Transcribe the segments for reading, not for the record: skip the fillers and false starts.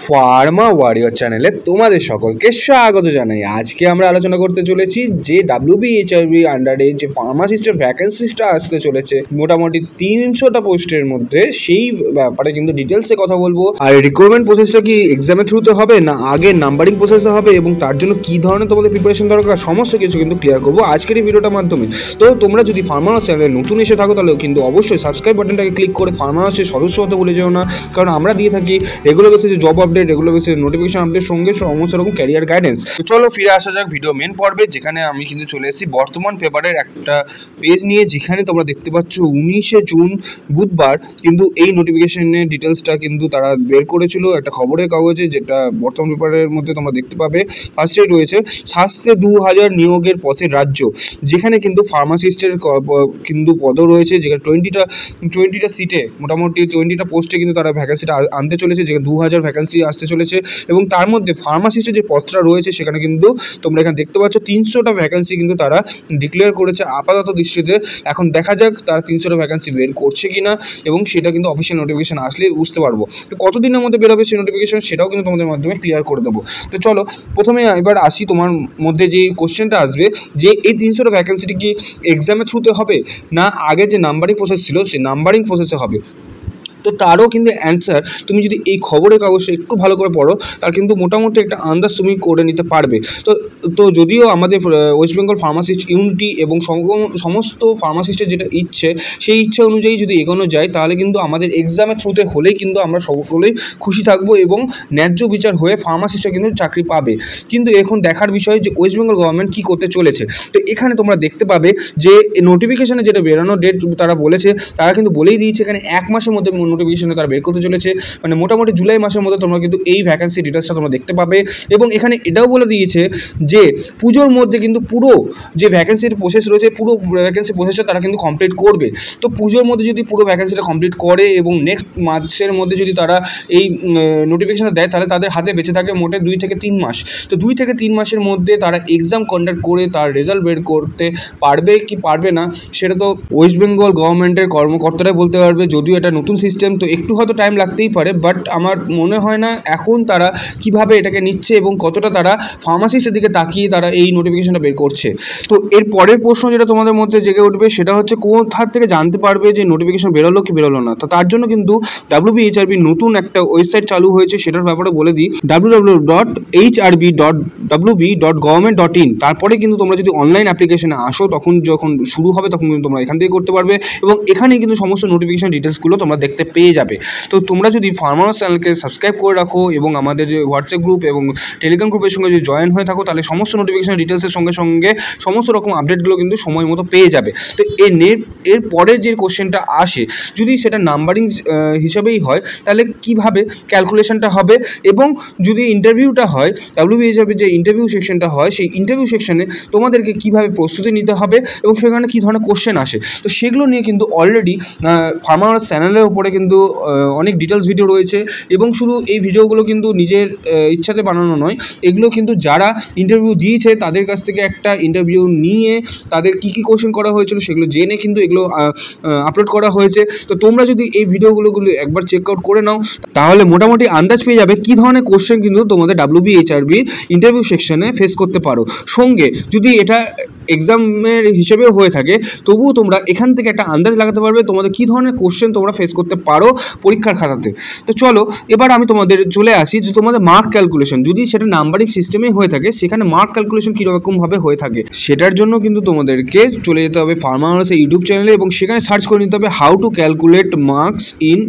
Pharma warrior চ্যানেলে তোমাদের সকলকে স্বাগত জানাই। আজকে আমরা আলোচনা করতে চলেছি যে WBHRB আন্ডারে যে ফার্মাসিস্টের ভ্যাকেন্সিটা আসতে চলেছে মোটামুটি 300টা পোস্টের মধ্যে, সেই ব্যাপারে কিন্তু ডিটেলসে কথা বলবো। আর রিক্রুটমেন্ট প্রসেসটা কি এক্সামের থ্রুতে হবে না আগে নাম্বারিং প্রসেসে হবে, এবং তার জন্য কি ধরনের তোমাদের প্রিপারেশন দরকার, সমস্ত কিছু কিন্তু ক্লিয়ার করবো আজকের এই ভিডিওটার মাধ্যমে। তো তোমরা যদি ফার্মাস চ্যানেলে নতুন এসে থাকো তাহলে কিন্তু অবশ্যই সাবস্ক্রাইব বাটনটাকে ক্লিক করে ফার্মাসের সদস্য হতে ভুলে যেও না, কারণ আমরা দিয়ে থাকি রেগুলার বেসিসে জব আপডেট, রেগুলার বেসিসে নোটিফিকেশন আপডেট, সঙ্গে সমস্ত রকম ক্যারিয়ার গাইডেন্স। তো চলো ফিরে আসা যাক ভিডিও মেন পর্বে, যেখানে আমি কিন্তু চলে এসেছি বর্তমান পেপারের একটা পেজ নিয়ে, যেখানে তোমরা দেখতে পাচ্ছ 19শে জুন বুধবার কিন্তু এই নোটিফিকেশনের ডিটেলসটা কিন্তু তারা বের করেছিল একটা খবরের কাগজে, যেটা বর্তমান পেপারের মধ্যে তোমরা দেখতে পাবে। ফার্স্টে রয়েছে স্বাস্থ্যে 2000 নিয়োগের পথে রাজ্য, যেখানে কিন্তু ফার্মাসিস্টের কিন্তু পদও রয়েছে, যেখানে 20টা সিটে মোটামুটি 20টা পোস্টে কিন্তু তারা ভ্যাকেন্সিটা আনতে চলেছে, যেখানে 2000 ভ্যাকেন্সি আসতে চলেছে। এবং তার মধ্যে ফার্মাসিস্টের যে পদটা রয়েছে সেখানে কিন্তু তোমরা এখানে দেখতে পাচ্ছ 300টা ভ্যাকেন্সি কিন্তু তারা ডিক্লেয়ার করেছে আপাতত দৃষ্টিতে। এখন দেখা যাক তারা 300টা ভ্যাকেন্সি বের করছে কিনা, এবং সেটা কিন্তু অফিসিয়াল নোটিফিকেশন আসলে বুঝতে পারবো। তো কতদিনের মধ্যে বেরোবে সেই নোটিফিকেশন সেটাও কিন্তু তোমাদের মাধ্যমে ক্লিয়ার করে দেবো। তো চলো প্রথমে এবার আসি, তোমার মধ্যে যে কোশ্চেনটা আসবে যে এই 300টা ভ্যাকেন্সিটি কি এক্সামের থ্রুতে হবে না আগে যে নাম্বারিং প্রসেস ছিল সেই নাম্বারিং প্রসেসে হবে। তো তারও কিন্তু অ্যান্সার তুমি যদি এই খবরের কাগজটা একটু ভালো করে পড়ো তার কিন্তু মোটামুটি একটা আন্দাজ তুমি করে নিতে পারবে। তো যদিও আমাদের ওয়েস্ট বেঙ্গল ফার্মাসিস্ট ইউনিটি এবং সমস্ত ফার্মাসিস্টের যেটা ইচ্ছে সেই ইচ্ছা অনুযায়ী যদি এগোনো যায় তাহলে কিন্তু আমাদের এক্সামের থ্রুতে হলেই কিন্তু আমরা সকলেই খুশি থাকবো এবং ন্যায্য বিচার হয়ে ফার্মাসিস্টরা কিন্তু চাকরি পাবে। কিন্তু এখন দেখার বিষয় যে ওয়েস্ট বেঙ্গল গভর্নমেন্ট কী করতে চলেছে। তো এখানে তোমরা দেখতে পাবে যে নোটিফিকেশনে যেটা বেরোনোর ডেট তারা বলেছে, তারা কিন্তু বলেই দিয়েছে এখানে 1 মাসের মধ্যে নোটিফিকেশনে তারা বের করতে চলেছে, মানে মোটামুটি জুলাই মাসের মধ্যে তোমরা কিন্তু এই ভ্যাকেন্সি ডিটেলসটা তোমরা দেখতে পাবে। এবং এখানে এটাও বলে দিয়েছে যে পুজোর মধ্যে কিন্তু পুরো যে ভ্যাকেন্সির প্রসেস রয়েছে পুরো ভ্যাকেন্সি প্রসেসটা তারা কিন্তু কমপ্লিট করবে। তো পুজোর মধ্যে যদি পুরো ভ্যাকেন্সিটা কমপ্লিট করে এবং নেক্সট মাসের মধ্যে যদি তারা এই নোটিফিকেশনটা দেয় তাহলে তাদের হাতে বেঁচে থাকে মোটে 2 থেকে 3 মাস। তো 2 থেকে 3 মাসের মধ্যে তারা এক্সাম কন্ডাক্ট করে তার রেজাল্ট বের করতে পারবে কি পারবে না সেটা তো ওয়েস্ট বেঙ্গল গভর্নমেন্টের কর্মকর্তারাই বলতে পারবে। যদিও এটা নতুন সিস্টেম তো একটু হয়তো টাইম লাগতেই পারে, বাট আমার মনে হয় না এখন তারা কিভাবে এটাকে নিচ্ছে এবং কতটা তারা ফার্মাসিস্টের দিকে তাকিয়ে তারা এই নোটিফিকেশনটা বের করছে। তো এর পরের প্রশ্ন যেটা তোমাদের মধ্যে জেগে উঠবে সেটা হচ্ছে কোথার থেকে জানতে পারবে যে নোটিফিকেশন বেরোলো কি বেরোলো না। তো তার জন্য কিন্তু WBHRB নতুন একটা ওয়েবসাইট চালু হয়েছে, সেটার ব্যাপারে বলে দিই www.hrb.wb.government.in। তারপরে কিন্তু তোমরা যদি অনলাইন অ্যাপ্লিকেশনে আসো তখন যখন শুরু হবে তখন কিন্তু তোমরা এখান থেকে করতে পারবে, এবং এখানেই কিন্তু সমস্ত নোটিফিকেশন ডিটেলসগুলো তোমরা দেখতে পেয়ে যাবে। তো তোমরা যদি ফার্মাস চ্যানেলকে সাবস্ক্রাইব করে রাখো এবং আমাদের যে হোয়াটসঅ্যাপ গ্রুপ এবং টেলিগ্রাম গ্রুপের সঙ্গে যদি জয়েন হয়ে থাকো তাহলে সমস্ত নোটিফিকেশন ডিটেলসের সঙ্গে সঙ্গে সমস্ত রকম আপডেটগুলো কিন্তু সময় মতো পেয়ে যাবে। তো এর পরে যে কোশ্চেনটা আসে যদি সেটা নাম্বারিং হিসাবেই হয় তাহলে কিভাবে ক্যালকুলেশনটা হবে, এবং যদি ইন্টারভিউটা হয় WBHRB যে ইন্টারভিউ সেকশনটা হয় সেই ইন্টারভিউ সেকশনে তোমাদেরকে কিভাবে প্রস্তুতি নিতে হবে এবং সেখানে কী ধরনের কোশ্চেন আসে, তো সেগুলো নিয়ে কিন্তু অলরেডি ফার্মাস চ্যানেলের উপরে কিন্তু অনেক ডিটেলস ভিডিও রয়েছে। এবং শুধু এই ভিডিওগুলো কিন্তু নিজের ইচ্ছাতে বানানো নয়, এগুলো কিন্তু যারা ইন্টারভিউ দিয়েছে তাদের কাছ থেকে একটা ইন্টারভিউ নিয়ে তাদের কী কী কোশ্চেন করা হয়েছিল সেগুলো জেনে কিন্তু এগুলো আপলোড করা হয়েছে। তো তোমরা যদি এই ভিডিওগুলো একবার চেক আউট করে নাও তাহলে মোটামুটি আন্দাজ পেয়ে যাবে কী ধরনের কোশ্চেন কিন্তু তোমাদের WBHRB ইন্টারভিউ সেকশনে ফেস করতে পারো। সঙ্গে যদি এটা এক্সামের হিসেবেও হয়ে থাকে তবুও তোমরা এখান থেকে একটা আন্দাজ লাগাতে পারবে তোমাদের কী ধরনের কোশ্চেন তোমরা ফেস করতে পারো পরীক্ষার খাতাতে। তো চলো এবার আমি তোমাদের চলে আসি যে তোমাদের মার্ক ক্যালকুলেশন যদি সেটা নাম্বারিং সিস্টেমে হয়ে থাকে সেখানে মার্ক ক্যালকুলেশন কীরকমভাবে হয়ে থাকে সেটার জন্য কিন্তু তোমাদেরকে চলে যেতে হবে ফার্মাসের ইউটিউব চ্যানেলে এবং সেখানে সার্চ করে নিতে হবে how to calculate marks in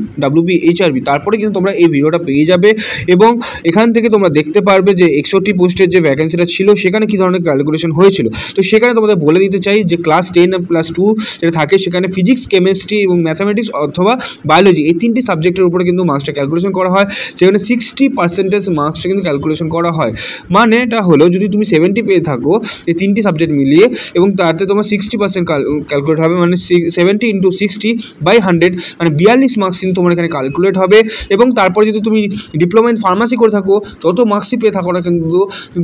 WBHRB। তারপরে কিন্তু তোমরা এই ভিডিওটা পেয়ে যাবে এবং এখান থেকে তোমরা দেখতে পারবে যে 61 পোস্টের যে ভ্যাকেন্সিটা ছিল সেখানে কী ধরনের ক্যালকুলেশন হয়েছিল। তো সেখানে তোমাদের বলে দিতে চাই যে ক্লাস 10+2 যেটা থাকে সেখানে ফিজিক্স, কেমিস্ট্রি এবং ম্যাথামেটিক্স অথবা বায়োলজি এই 3টি সাবজেক্টের উপরে কিন্তু মার্কসটা ক্যালকুলেশন করা হয়, যেখানে 60% মার্কসটা কিন্তু ক্যালকুলেশন করা হয়। মানে এটা হলো যদি তুমি 70 পেয়ে থাকো এই 3টি সাবজেক্ট মিলিয়ে এবং তাতে তোমার 60% ক্যালকুলেট হবে, মানে 70 × 60/100 মানে 42 মার্কস কিন্তু তোমার এখানে ক্যালকুলেট হবে। এবং তারপরে যদি তুমি ডিপ্লোমা ইন ফার্মাসি করে থাকো যত মার্কসই পেয়ে থাকো না কিন্তু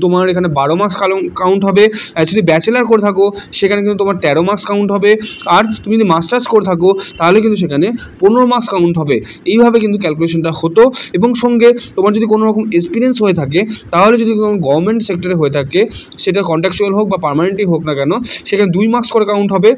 তোমার এখানে 12 মার্কস কাউন্ট হবে। আর যদি ব্যাচেলার করে করে থাকো সেখানে কিন্তু তোমার 13 মার্কস কাউন্ট হবে, আর তুমি যদি মাস্টার্স করে থাকো তাহলে কিন্তু সেখানে 15 মার্কস কাউন্ট হবে। এইভাবে কিন্তু ক্যালকুলেশনটা হতো। এবং সঙ্গে তোমার যদি কোনো রকম এক্সপিরিয়েন্স হয়ে থাকে, তাহলে যদি কোনো গভর্নমেন্ট সেক্টরে হয়ে থাকে, সেটা কন্ট্রাকচুয়াল হোক বা পার্মানেন্টই হোক না কেন, সেখানে 2 মার্কস করে কাউন্ট হবে।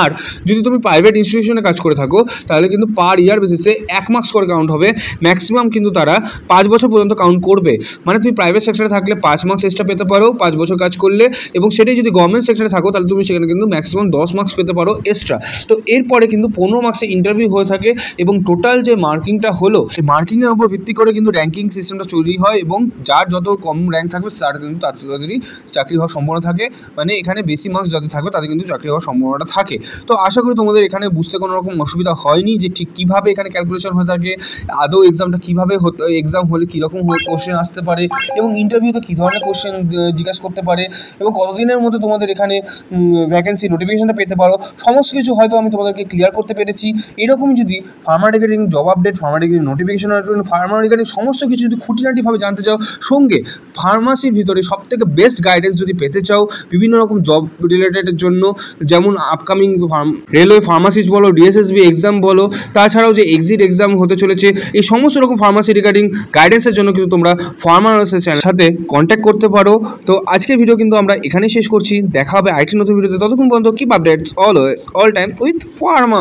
আর যদি তুমি প্রাইভেট ইনস্টিটিউশনে কাজ করে থাকো তাহলে কিন্তু পার ইয়ার বেসিসে 1 মার্কস করে কাউন্ট হবে। ম্যাক্সিমাম কিন্তু তারা 5 বছর পর্যন্ত কাউন্ট করবে। মানে তুমি প্রাইভেট সেক্টরে থাকলে 5 মার্কস এক্সট্রা পেতে পারো 5 বছর কাজ করলে, এবং সেটাই যদি গভর্নমেন্ট সেক্টরে থাকো তাহলে তুমি সেখানে কিন্তু ম্যাক্সিমাম 10 মার্কস পেতে পারো এক্সট্রা। তো এরপরে কিন্তু 15 মার্কসে ইন্টারভিউ হয়ে থাকে, এবং টোটাল যে মার্কিংটা হলো সেই মার্কিংয়ের উপর ভিত্তি করে কিন্তু র্যাঙ্কিং সিস্টেমটা তৈরি হয়, এবং যার যত কম র্যাঙ্ক থাকবে তার কিন্তু তাড়াতাড়ি চাকরি হওয়ার সম্ভাবনা থাকে। মানে এখানে বেশি মার্কস যাদের থাকবে তাদের কিন্তু চাকরি হওয়ার সম্ভাবনাটা থাকে। তো আশা করি তোমাদের এখানে বুঝতে কোনো রকম অসুবিধা হয়নি যে ঠিক কীভাবে এখানে ক্যালকুলেশন হয়ে থাকে, আদৌ এক্সামটা কীভাবে হতো, এক্সাম হলে কীরকম কোশ্চেন আসতে পারে, এবং ইন্টারভিউতে কী ধরনের কোশ্চেন জিজ্ঞাসা করতে পারে, এবং কতদিনের মধ্যে তোমাদের এখানে ভ্যাকেন্সি নোটিফিকেশনটা পেতে পারো, সমস্ত কিছু হয়তো আমি তোমাদেরকে ক্লিয়ার করতে পেরেছি। এরকমই যদি farmer regarding job update, farmer regarding notification, farmer regarding সমস্ত কিছু যদি খুঁটিনাটিভাবে জানতে চাও, সঙ্গে ফার্মাসির ভিতরে সবথেকে বেস্ট গাইডেন্স যদি পেতে চাও বিভিন্ন রকম জব রিলেটেডের জন্য, যেমন আপকামিং রেলওয়ে ফার্মাসিস্ট বলো, ডিএসএসবি এক্সাম বলো, তাছাড়াও যে এক্সিট এক্সাম হতে চলেছে, এই সমস্ত রকম ফার্মাসি রিগার্ডিং গাইডেন্সের জন্য কিন্তু তোমরা ফার্মাসের চ্যানেলের সাথে কন্ট্যাক্ট করতে পারো। তো আজকের ভিডিও কিন্তু আমরা এখানেই শেষ করছি। দেখা হবে আইটি নতুন ভিডিওতে। ততক্ষণ পর্যন্ত keep updates always all time with Pharma.